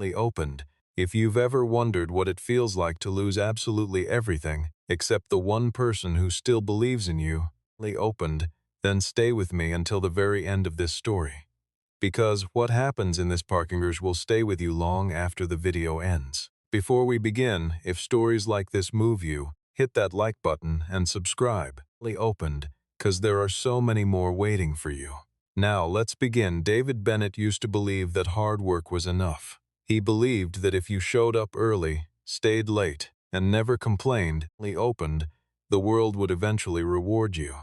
Opened. If you've ever wondered what it feels like to lose absolutely everything, except the one person who still believes in you, opened, then stay with me until the very end of this story. Because what happens in this parking garage will stay with you long after the video ends. Before we begin, if stories like this move you, hit that like button and subscribe. Opened, cause there are so many more waiting for you. Now let's begin. David Bennett used to believe that hard work was enough. He believed that if you showed up early, stayed late, and never complained, opened, the world would eventually reward you.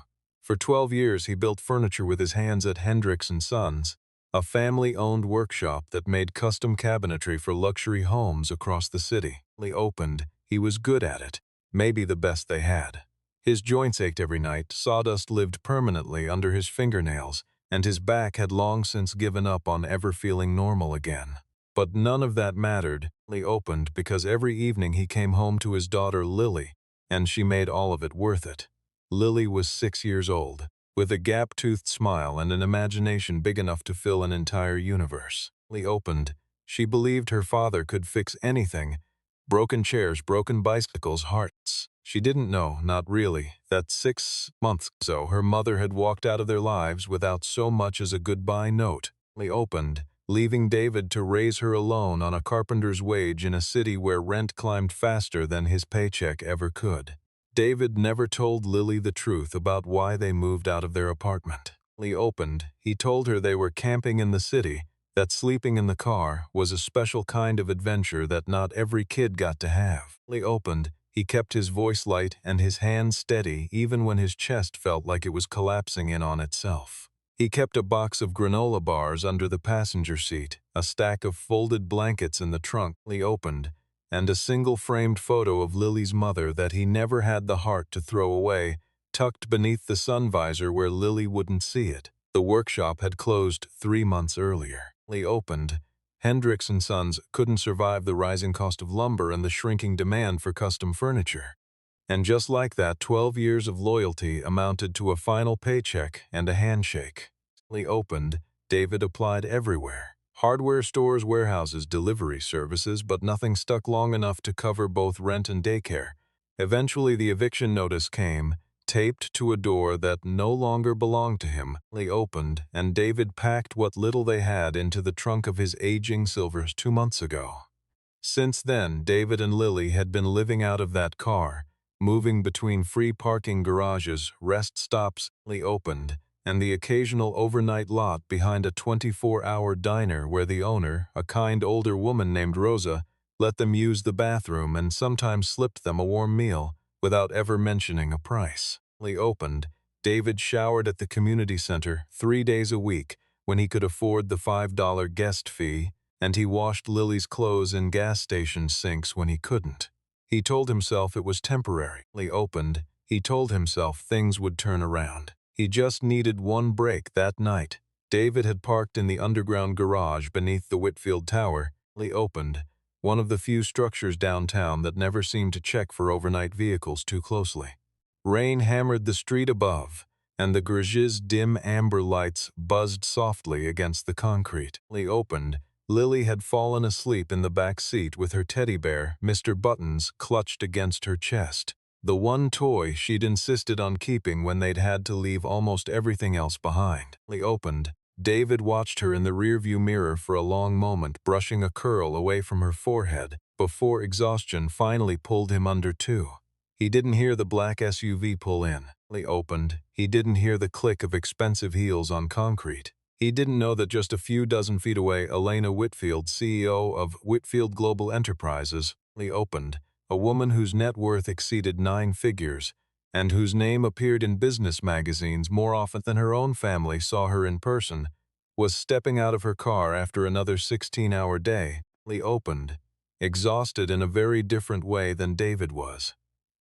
For 12 years he built furniture with his hands at Hendricks & Sons, a family-owned workshop that made custom cabinetry for luxury homes across the city. Opened, he was good at it, maybe the best they had. His joints ached every night, sawdust lived permanently under his fingernails, and his back had long since given up on ever feeling normal again. But none of that mattered. Opened, because every evening he came home to his daughter Lily, and she made all of it worth it. Lily was 6 years old, with a gap-toothed smile and an imagination big enough to fill an entire universe. Opened, she believed her father could fix anything: broken chairs, broken bicycles, hearts. She didn't know, not really, that 6 months ago her mother had walked out of their lives without so much as a goodbye note. Opened, leaving David to raise her alone on a carpenter's wage in a city where rent climbed faster than his paycheck ever could. David never told Lily the truth about why they moved out of their apartment. Opened, he told her they were camping in the city, that sleeping in the car was a special kind of adventure that not every kid got to have. Opened, he kept his voice light and his hands steady even when his chest felt like it was collapsing in on itself. He kept a box of granola bars under the passenger seat, a stack of folded blankets in the trunk. Opened, and a single framed photo of Lily's mother that he never had the heart to throw away, tucked beneath the sun visor where Lily wouldn't see it. The workshop had closed 3 months earlier. Opened, Hendricks & Sons couldn't survive the rising cost of lumber and the shrinking demand for custom furniture. And just like that, 12 years of loyalty amounted to a final paycheck and a handshake. Opened, David applied everywhere. Hardware stores, warehouses, delivery services, but nothing stuck long enough to cover both rent and daycare. Eventually the eviction notice came, taped to a door that no longer belonged to him. Opened, and David packed what little they had into the trunk of his aging Silvers 2 months ago. Since then, David and Lily had been living out of that car, moving between free parking garages, rest stops. Opened, and the occasional overnight lot behind a 24-hour diner where the owner, a kind older woman named Rosa, let them use the bathroom and sometimes slipped them a warm meal without ever mentioning a price. Opened, David showered at the community center 3 days a week when he could afford the $5 guest fee, and he washed Lily's clothes in gas station sinks when he couldn't. He told himself it was temporary. Opened, he told himself things would turn around. He just needed one break. That night, David had parked in the underground garage beneath the Whitfield Tower. Opened, one of the few structures downtown that never seemed to check for overnight vehicles too closely. Rain hammered the street above, and the garage's dim amber lights buzzed softly against the concrete. Opened, Lily had fallen asleep in the back seat with her teddy bear, Mr. Buttons, clutched against her chest. The one toy she'd insisted on keeping when they'd had to leave almost everything else behind. Opened, David watched her in the rearview mirror for a long moment, brushing a curl away from her forehead, before exhaustion finally pulled him under too. He didn't hear the black SUV pull in. Opened, he didn't hear the click of expensive heels on concrete. He didn't know that just a few dozen feet away, Elena Whitfield, CEO of Whitfield Global Enterprises, opened, a woman whose net worth exceeded 9 figures, and whose name appeared in business magazines more often than her own family saw her in person, was stepping out of her car after another 16-hour day. Opened, exhausted in a very different way than David was.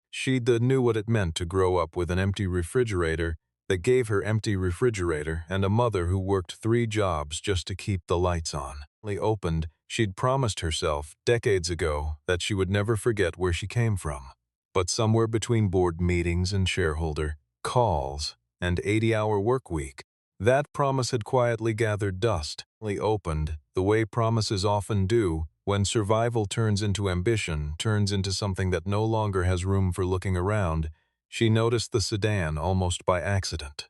She knew what it meant to grow up with an empty refrigerator that gave her empty refrigerator and a mother who worked 3 jobs just to keep the lights on. Opened, she'd promised herself decades ago that she would never forget where she came from. But somewhere between board meetings and shareholder calls and 80-hour work week, that promise had quietly gathered dust. Opened, the way promises often do, When survival turns into ambition, turns into something that no longer has room for looking around, she noticed the sedan almost by accident.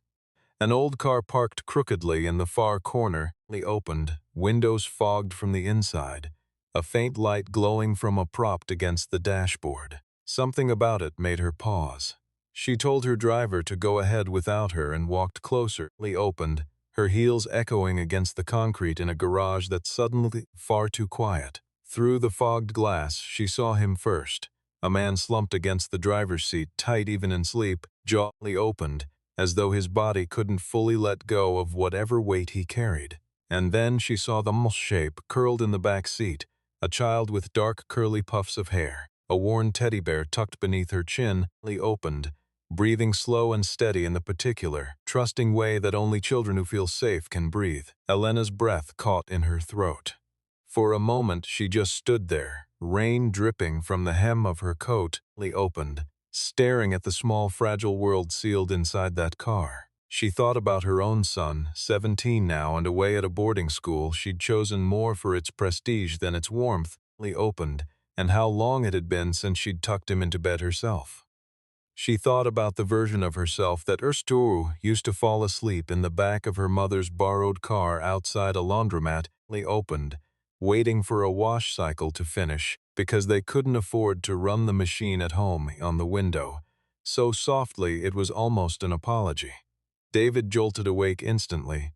An old car parked crookedly in the far corner, opened, windows fogged from the inside, a faint light glowing from a prop against the dashboard. Something about it made her pause. She told her driver to go ahead without her and walked closer. Opened, her heels echoing against the concrete in a garage that suddenly far too quiet. Through the fogged glass, she saw him first. A man slumped against the driver's seat, tight even in sleep, jaw opened, as though his body couldn't fully let go of whatever weight he carried. And then she saw the mole shape curled in the back seat, a child with dark curly puffs of hair, a worn teddy bear tucked beneath her chin, opened, breathing slow and steady in the particular, trusting way that only children who feel safe can breathe. Elena's breath caught in her throat. For a moment she just stood there, rain dripping from the hem of her coat, opened, staring at the small fragile world sealed inside that car. She thought about her own son, 17 now and away at a boarding school she'd chosen more for its prestige than its warmth, opened, and how long it had been since she'd tucked him into bed herself. She thought about the version of herself that erstwhile used to fall asleep in the back of her mother's borrowed car outside a laundromat, opened, waiting for a wash cycle to finish because they couldn't afford to run the machine at home on the window. So softly it was almost an apology. David jolted awake instantly.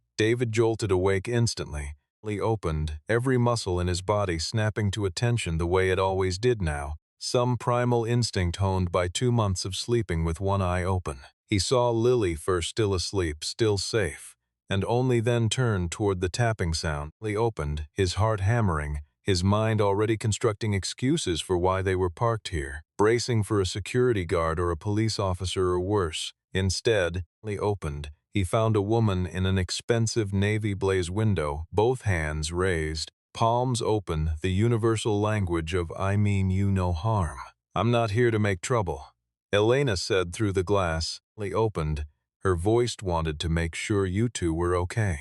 Opened, every muscle in his body snapping to attention the way it always did now, some primal instinct honed by 2 months of sleeping with one eye open. He saw Lily first, still asleep, still safe, and only then turned toward the tapping sound. Opened, his heart hammering, his mind already constructing excuses for why they were parked here, bracing for a security guard or a police officer or worse. Instead, opened, he found a woman in an expensive navy blaze window, both hands raised, palms open, the universal language of "I mean you no harm. I'm not here to make trouble," Elena said through the glass. Opened, her voice wanted to make sure you two were okay.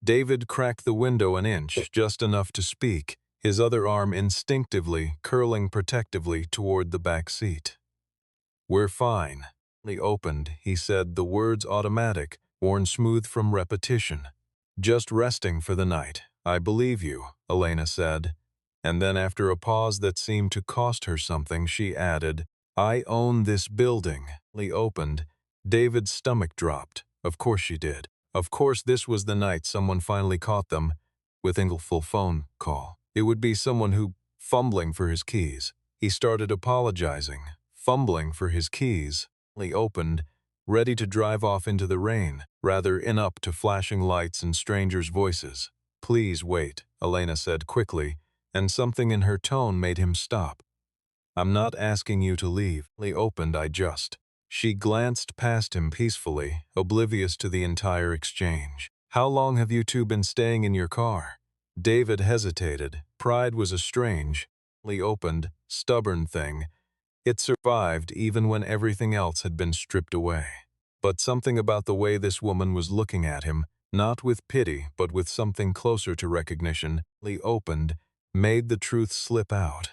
David cracked the window an inch, just enough to speak, his other arm instinctively curling protectively toward the back seat. "We're fine." Opened, he said, the words automatic, worn smooth from repetition. "Just resting for the night." "I believe you," Elena said. And then after a pause that seemed to cost her something, she added, "I own this building." Opened, David's stomach dropped. Of course she did. Of course this was the night someone finally caught them with a full phone call. It would be someone who, fumbling for his keys. He started apologizing, fumbling for his keys. Opened, ready to drive off into the rain, rather in up to flashing lights and strangers' voices. "Please wait," Elena said quickly, and something in her tone made him stop. "I'm not asking you to leave." Opened, "I just." She glanced past him peacefully, oblivious to the entire exchange. "How long have you two been staying in your car?" David hesitated. Pride was a strange, opened, stubborn thing. It survived even when everything else had been stripped away. But something about the way this woman was looking at him, not with pity but with something closer to recognition, opened, made the truth slip out.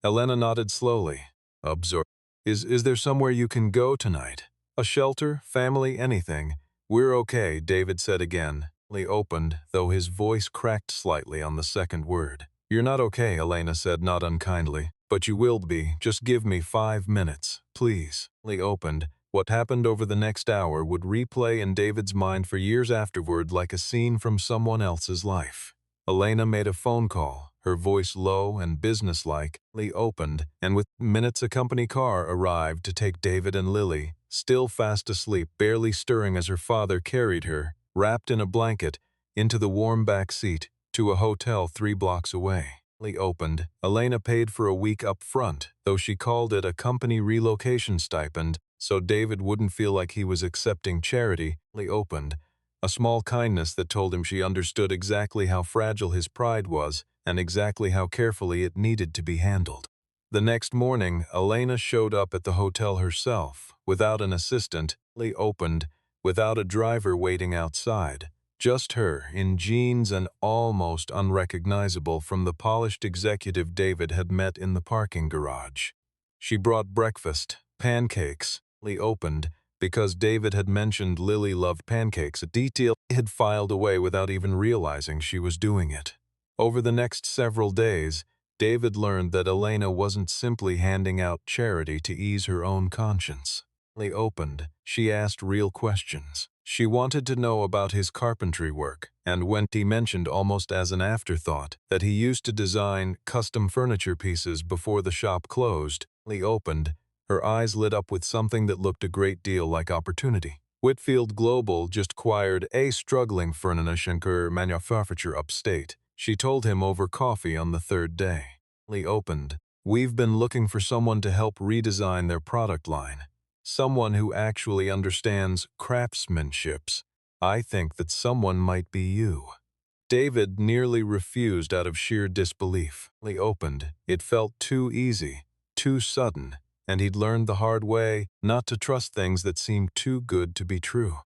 Elena nodded slowly, absorbed. Is there somewhere you can go tonight? A shelter, family, anything?" "We're okay," David said again. Opened, though his voice cracked slightly on the second word. "You're not okay," Elena said, not unkindly. "But you will be. Just give me 5 minutes, please." Opened. What happened over the next hour would replay in David's mind for years afterward like a scene from someone else's life. Elena made a phone call, her voice low and businesslike. Opened, and with minutes a company car arrived to take David and Lily, still fast asleep, barely stirring as her father carried her, wrapped in a blanket, into the warm back seat, to a hotel 3 blocks away. Opened, Elena paid for a week up front, though she called it a company relocation stipend, so David wouldn't feel like he was accepting charity. Opened, a small kindness that told him she understood exactly how fragile his pride was and exactly how carefully it needed to be handled. The next morning, Elena showed up at the hotel herself, without an assistant. Opened, without a driver waiting outside, Just her, in jeans and almost unrecognizable from the polished executive David had met in the parking garage. She brought breakfast, pancakes. Lily opened, because David had mentioned Lily loved pancakes, a detail he had filed away without even realizing she was doing it. Over the next several days, David learned that Elena wasn't simply handing out charity to ease her own conscience. Lily opened, she asked real questions. She wanted to know about his carpentry work, and when he mentioned almost as an afterthought that he used to design custom furniture pieces before the shop closed, Lily opened, her eyes lit up with something that looked a great deal like opportunity. Whitfield Global just acquired a struggling furniture manufacturer upstate. She told him over coffee on the third day. Lily opened. We've been looking for someone to help redesign their product line. Someone who actually understands craftsmanship. I think that someone might be you. David nearly refused out of sheer disbelief. Lily opened. It felt too easy, too sudden, and he'd learned the hard way not to trust things that seemed too good to be true.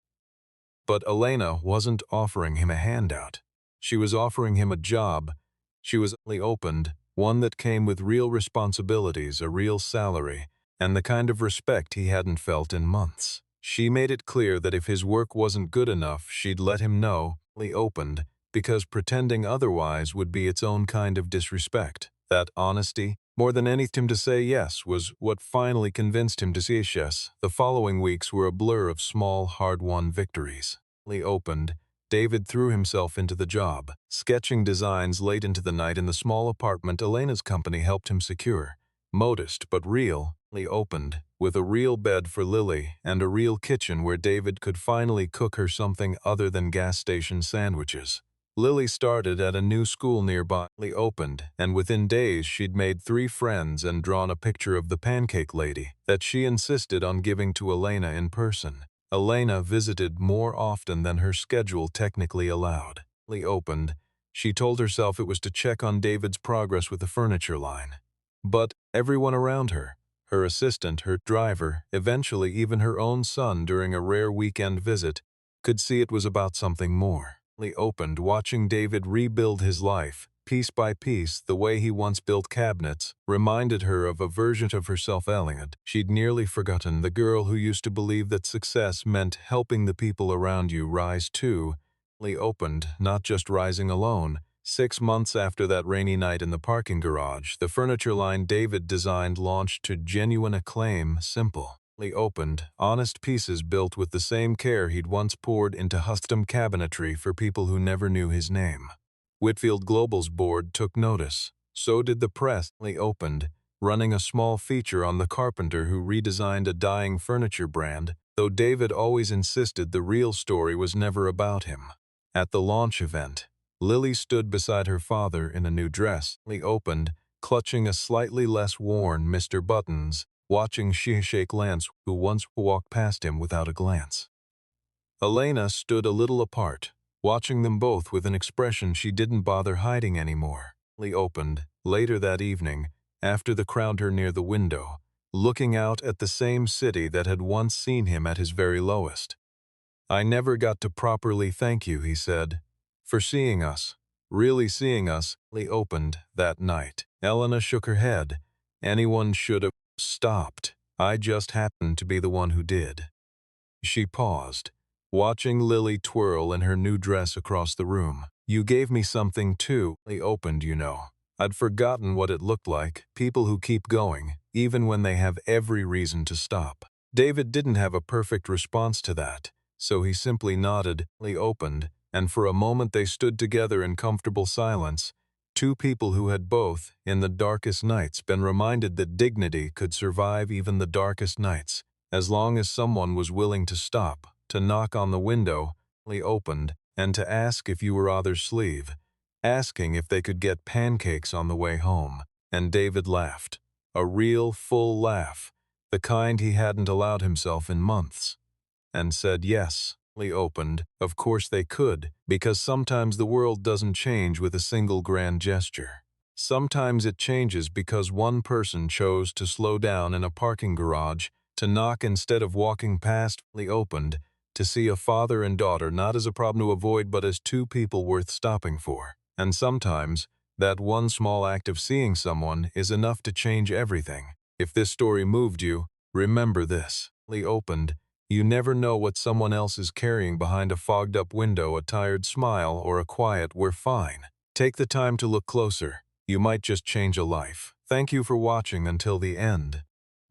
But Elena wasn't offering him a handout. She was offering him a job. She was only opened, one that came with real responsibilities, a real salary, and the kind of respect he hadn't felt in months. She made it clear that if his work wasn't good enough, she'd let him know. Lily opened, because pretending otherwise would be its own kind of disrespect. That honesty, more than anything to say yes, was what finally convinced him to say yes. The following weeks were a blur of small, hard-won victories. Lily opened. David threw himself into the job, sketching designs late into the night in the small apartment Elena's company helped him secure. Modest but real, Lily opened, with a real bed for Lily and a real kitchen where David could finally cook her something other than gas station sandwiches. Lily started at a new school nearby. Lily opened, and within days she'd made 3 friends and drawn a picture of the pancake lady that she insisted on giving to Elena in person. Elena visited more often than her schedule technically allowed. Lily opened. She told herself it was to check on David's progress with the furniture line. But everyone around her, her assistant, her driver, eventually even her own son during a rare weekend visit, could see it was about something more. Lily opened, watching David rebuild his life, piece by piece. The way he once built cabinets reminded her of a version of herself elegant. She'd nearly forgotten, the girl who used to believe that success meant helping the people around you rise too. Lily opened, not just rising alone. 6 months after that rainy night in the parking garage, the furniture line David designed launched to genuine acclaim. Simple. Lily opened, honest pieces built with the same care he'd once poured into custom cabinetry for people who never knew his name. Whitfield Global's board took notice. So did the press. Lily opened, running a small feature on the carpenter who redesigned a dying furniture brand, though David always insisted the real story was never about him. At the launch event, Lily stood beside her father in a new dress. Lily opened, clutching a slightly less worn Mr. Buttons, watching she shake Lance, who once walked past him without a glance. Elena stood a little apart, watching them both with an expression she didn't bother hiding anymore. Lily opened, later that evening, after the crowd her near the window, looking out at the same city that had once seen him at his very lowest. I never got to properly thank you, he said, for seeing us, really seeing us. Lily opened that night. Elena shook her head. Anyone should have stopped. I just happened to be the one who did. She paused, watching Lily twirl in her new dress across the room. You gave me something too. Lily opened, you know. I'd forgotten what it looked like, people who keep going, even when they have every reason to stop. David didn't have a perfect response to that, so he simply nodded. Lily opened, and for a moment they stood together in comfortable silence. 2 people who had both, in the darkest nights, been reminded that dignity could survive even the darkest nights, as long as someone was willing to stop, to knock on the window. Lily opened, and to ask if you were other sleeve, asking if they could get pancakes on the way home. And David laughed, a real full laugh, the kind he hadn't allowed himself in months, and said yes. Lily opened, of course they could, because sometimes the world doesn't change with a single grand gesture. Sometimes it changes because one person chose to slow down in a parking garage, to knock instead of walking past. Lily opened, to see a father and daughter not as a problem to avoid but as two people worth stopping for. And sometimes, that one small act of seeing someone is enough to change everything. If this story moved you, remember this. Opened, you never know what someone else is carrying behind a fogged-up window, a tired smile, or a quiet "we're fine." Take the time to look closer. You might just change a life. Thank you for watching until the end.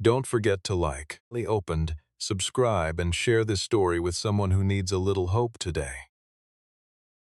Don't forget to like, opened, subscribe, and share this story with someone who needs a little hope today.